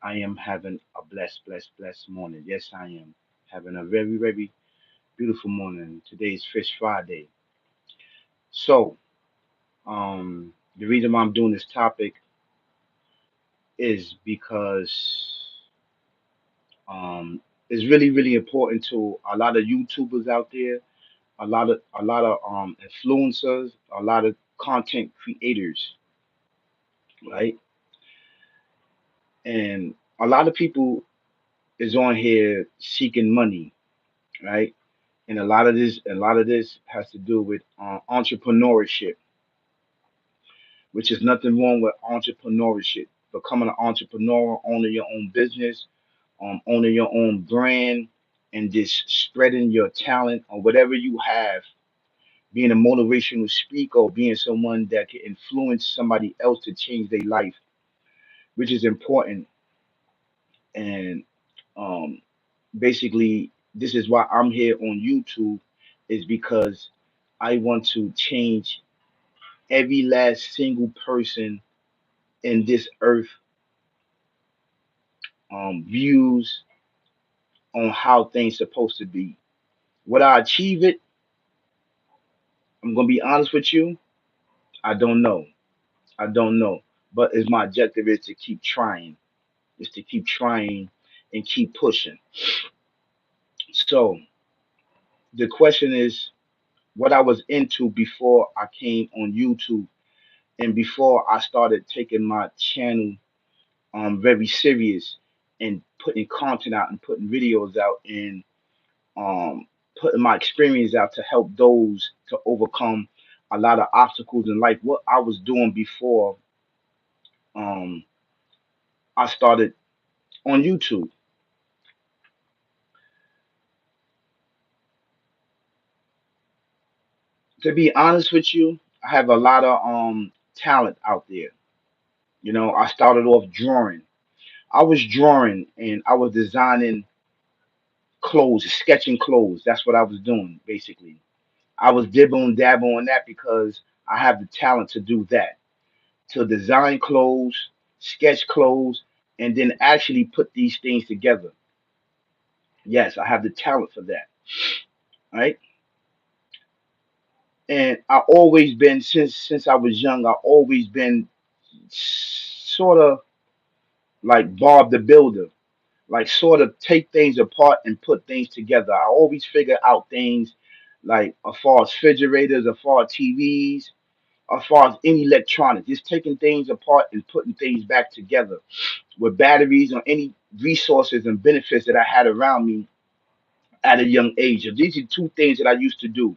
I am having a blessed morning. Yes, I am having a very beautiful morning. Today is Fish Friday. So, the reason why I'm doing this topic is because it's really important to a lot of YouTubers out there, a lot of influencers, a lot of content creators, right? And a lot of people is on here seeking money, right? And a lot of this has to do with entrepreneurship, which is nothing wrong with entrepreneurship. Becoming an entrepreneur, owning your own business, owning your own brand, and just spreading your talent or whatever you have, being a motivational speaker or being someone that can influence somebody else to change their life, which is important. And um, basically, this is why I'm here on YouTube, is because I want to change every last single person in this earth views on how things supposed to be. Would I achieve it? I'm gonna be honest with you. I don't know. I don't know. But is my objective is to keep trying, is to keep trying and keep pushing. So the question is what I was into before I came on YouTube and before I started taking my channel very serious and putting content out and putting videos out and um, putting my experience out to help those to overcome a lot of obstacles in life. What I was doing before um, I started on YouTube. To be honest with you, I have a lot of talent out there. You know, I started off drawing. I was drawing and I was designing clothes, sketching clothes. That's what I was doing basically. I was dibbling dabbling on that because I have the talent to do that, to design clothes, sketch clothes, and then actually put these things together. Yes, I have the talent for that, right? And I always been since I was young. I always been sort of like Bob the Builder, like sort of take things apart and put things together. I always figure out things like as far as refrigerators, as far as TVs, as far as any electronics, just taking things apart and putting things back together with batteries or any resources and benefits that I had around me at a young age. So these are two things that I used to do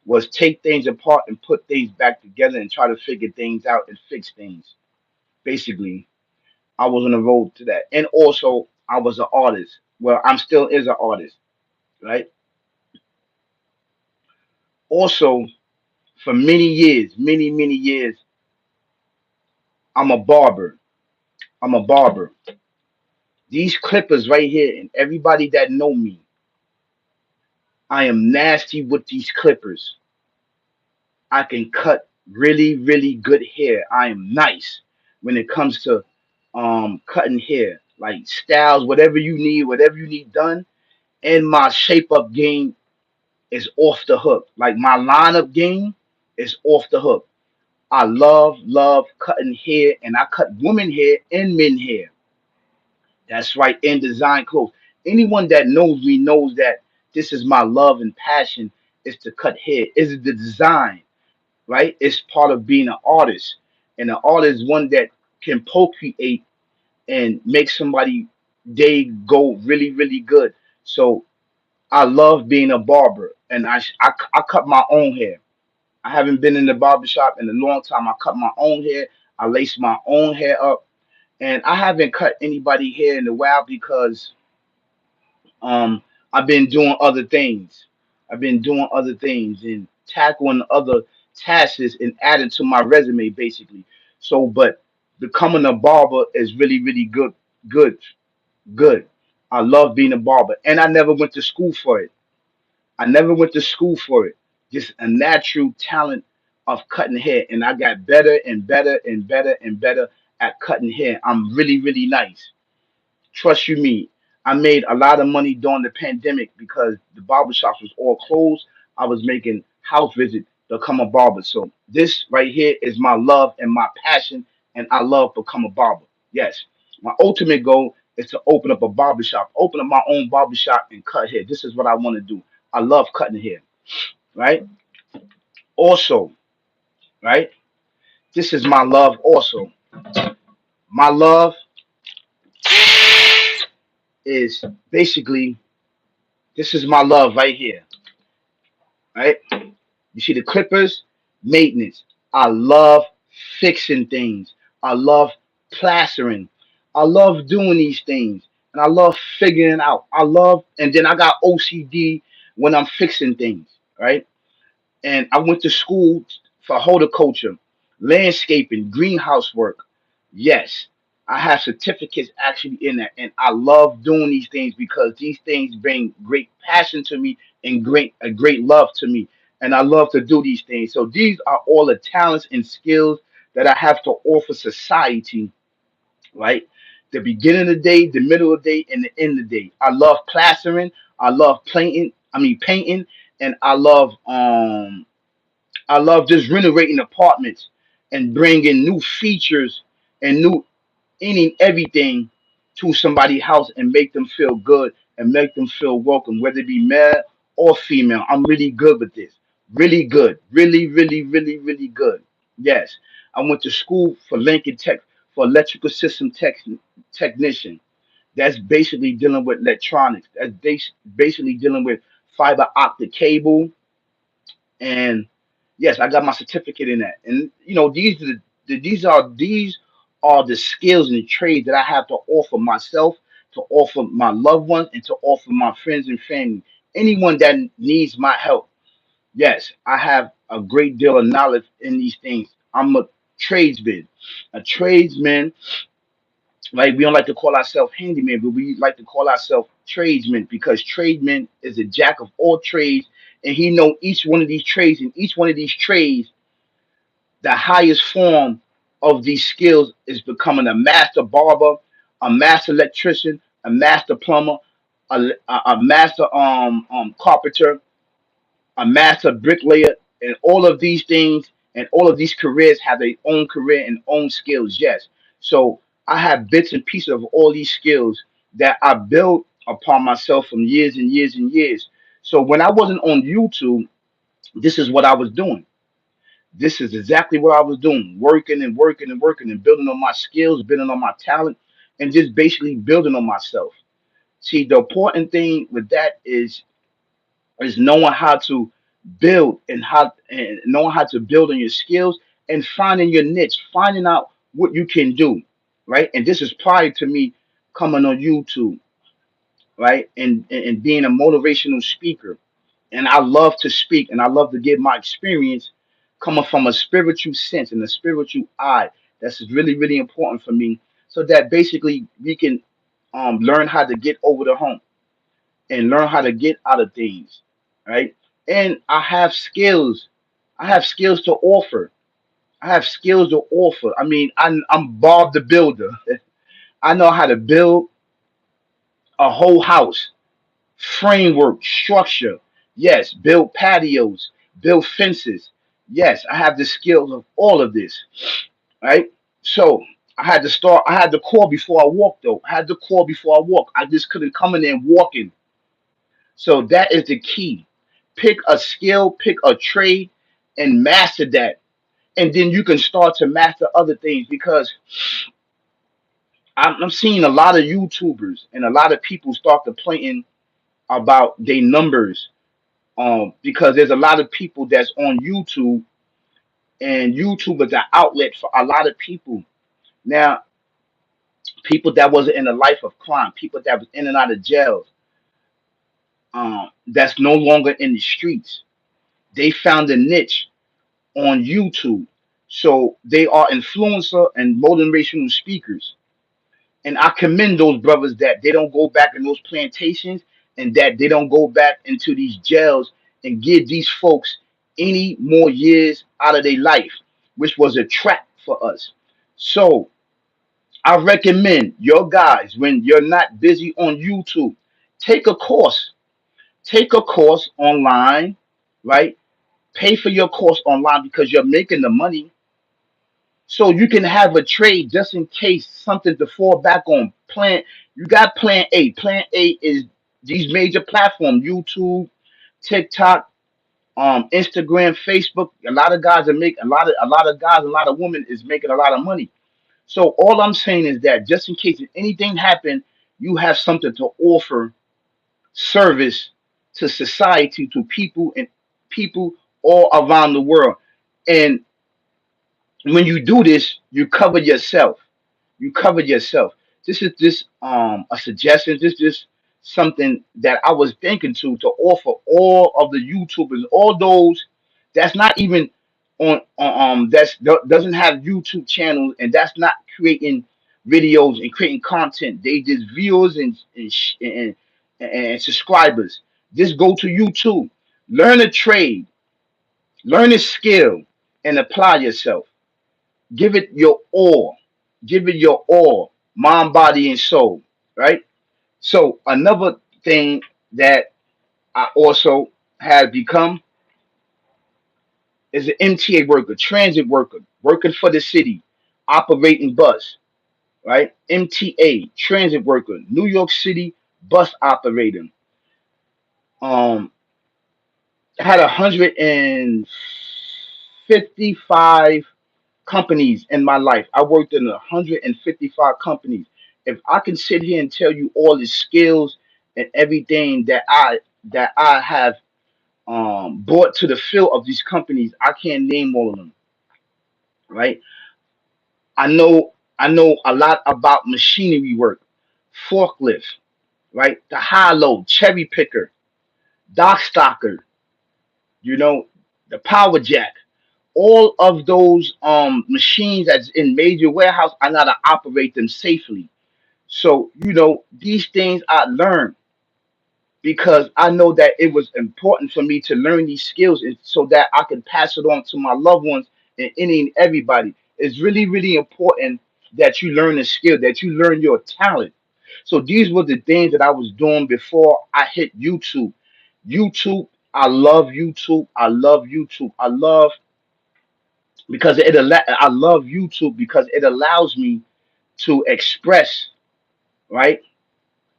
was take things apart and put things back together and try to figure things out and fix things. Basically, I was on the road to that. And also I was an artist. Well, I'm still is an artist, right? Also, for many years, many years, I'm a barber. I'm a barber. These clippers right here, and everybody that know me, I am nasty with these clippers. I can cut really good hair. I am nice when it comes to cutting hair, like styles, whatever you need done. And my shape up game is off the hook. Like my lineup game is off the hook. I love cutting hair, and I cut women hair and men hair. That's right, and design clothes. Anyone that knows me knows that this is my love and passion is to cut hair. Is the design, right? It's part of being an artist. And an artist is one that can procreate and make somebody day go really good. So I love being a barber, and I cut my own hair. I haven't been in the barber shop in a long time. I cut my own hair. I lace my own hair up, and I haven't cut anybody hair in a while because um I've been doing other things. I've been doing other things and tackling other tasks and adding to my resume basically. So, but becoming a barber is really good, good. I love being a barber, and I never went to school for it. I never went to school for it. Just a natural talent of cutting hair, and I got better and better at cutting hair. I'm really nice. Trust you me, I made a lot of money during the pandemic because the barbershops was all closed. I was making house visits to become a barber. So this right here is my love and my passion, and I love become a barber. Yes, my ultimate goal is to open up a barbershop, open up my own barbershop and cut hair. This is what I want to do. I love cutting hair, right? Also, right? This is my love also. My love is basically this is my love right here, right? You see the clippers, maintenance. I love fixing things. I love plastering. I love doing these things. And I love figuring out. I love, and then I got OCD when I'm fixing things, right? And I went to school for horticulture, landscaping, greenhouse work. Yes, I have certificates actually in that, and I love doing these things because these things bring great passion to me and great love to me, and I love to do these things. So these are all the talents and skills that I have to offer society, right? The beginning of the day, the middle of the day, and the end of the day. I love plastering. I love painting. Painting, and I love just renovating apartments and bringing new features and new any everything to somebody's house and make them feel good and make them feel welcome, whether it be male or female. I'm really good with this. Really good. Really, really, really, really good. Yes. I went to school for Lincoln Tech for electrical system technician. That's basically dealing with electronics. That's basically dealing with fiber optic cable, and yes, I got my certificate in that. And these are these are the skills and the trades that I have to offer myself, to offer my loved ones, and to offer my friends and family. Anyone that needs my help. Yes, I have a great deal of knowledge in these things. I'm a tradesman. A tradesman, like we don't like to call ourselves handyman, but we like to call ourselves tradesmen because tradesman is a jack of all trades, and he know each one of these trades, and each one of these trades, the highest form of these skills is becoming a master barber, a master electrician, a master plumber, a master carpenter, a master bricklayer, and all of these things and all of these careers have their own career and own skills. Yes. So I have bits and pieces of all these skills that I built upon myself from years and years and years. So when I wasn't on YouTube, this is what I was doing. This is exactly what I was doing, working and working and working and building on my skills, building on my talent, and just basically building on myself. See, the important thing with that is knowing how to build and knowing how to build on your skills and finding your niche, finding out what you can do, right? And this is prior to me coming on YouTube, right? And being a motivational speaker. And I love to speak and I love to give my experience coming from a spiritual sense and a spiritual eye. That's really, really important for me. So that basically we can learn how to get over the hump and learn how to get out of things, right? And I have skills. I have skills to offer. I have skills to offer. I'm Bob the Builder. I know how to build a whole house, framework, structure. Yes, build patios, build fences. Yes, I have the skills of all of this, right? So I had to start. I had the core before I walked, though. I had the core before I walked. I just couldn't come in there and walking. So that is the key. Pick a skill, pick a trade, and master that. And then you can start to master other things because I'm seeing a lot of YouTubers and a lot of people start complaining about their numbers because there's a lot of people that's on YouTube, and YouTube is an outlet for a lot of people. Now, people that wasn't in the life of crime, people that was in and out of jails, that's no longer in the streets. They found a niche on YouTube. So they are influencer and motivational speakers. And I commend those brothers that they don't go back in those plantations and that they don't go back into these jails and give these folks any more years out of their life, which was a trap for us. So I recommend your guys, when you're not busy on YouTube, take a course. Take a course online, right? Pay for your course online because you're making the money. So you can have a trade just in case something to fall back on. You got plan A. Plan A is these major platforms: YouTube, TikTok, Instagram, Facebook. A lot of guys are making a lot of guys, a lot of women is making a lot of money. So all I'm saying is that just in case if anything happened, you have something to offer service to society, to people and people all around the world. And when you do this, you cover yourself. You covered yourself. This is just a suggestion. This is just something that I was thinking to offer all of the YouTubers, all those that's not even doesn't have YouTube channels and that's not creating videos and creating content. They just viewers and subscribers. Just go to YouTube, learn a trade, learn a skill, and apply yourself. Give it your all. Give it your all, mind, body, and soul. Right. So another thing that I also have become is an MTA worker, transit worker, working for the city, operating bus. Right. MTA, transit worker, New York City bus operator. Um, had 155 companies in my life. I worked in 155 companies. If I can sit here and tell you all the skills and everything that I have brought to the field of these companies, I can't name all of them. Right? I know a lot about machinery work, forklift, right? The high low, cherry picker, dock stocker, you know, the power jack. All of those machines that's in major warehouse, I gotta operate them safely. So, these things I learned because I know that it was important for me to learn these skills and so that I can pass it on to my loved ones and any and everybody. It's really, really important that you learn a skill, that you learn your talent. So these were the things that I was doing before I hit YouTube. YouTube, I love YouTube. I love YouTube. I love YouTube because it allows me to express, right,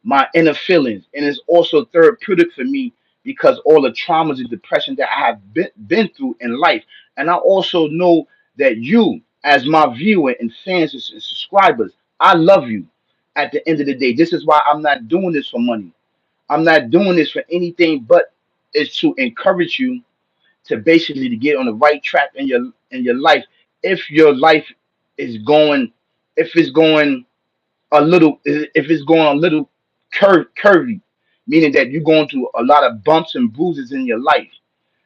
my inner feelings, and it's also therapeutic for me because all the traumas and depression that I have been through in life, and I also know that you, as my viewer and fans and subscribers, I love you. At the end of the day, this is why I'm not doing this for money. I'm not doing this for anything but is to encourage you to basically to get on the right track in your life. If your life is going, if it's going if it's going a little curvy, meaning that you're going through a lot of bumps and bruises in your life.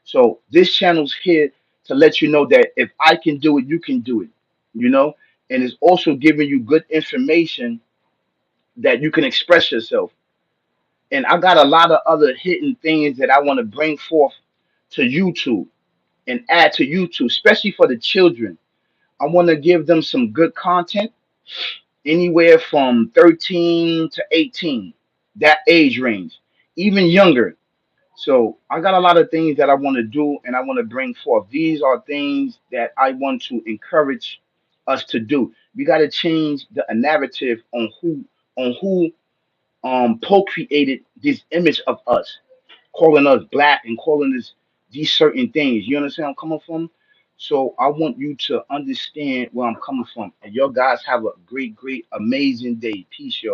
So this channel's here to let you know that if I can do it, you can do it. You know, and it's also giving you good information that you can express yourself. And I got a lot of other hidden things that I want to bring forth to YouTube and add to YouTube, especially for the children. I want to give them some good content anywhere from 13 to 18, that age range, even younger. So I got a lot of things that I want to do and I want to bring forth. These are things that I want to encourage us to do. We got to change the narrative on who procreated this image of us, calling us black and calling us these certain things. You understand where I'm coming from? So I want you to understand where I'm coming from. And your guys have a great, great, amazing day. Peace, y'all.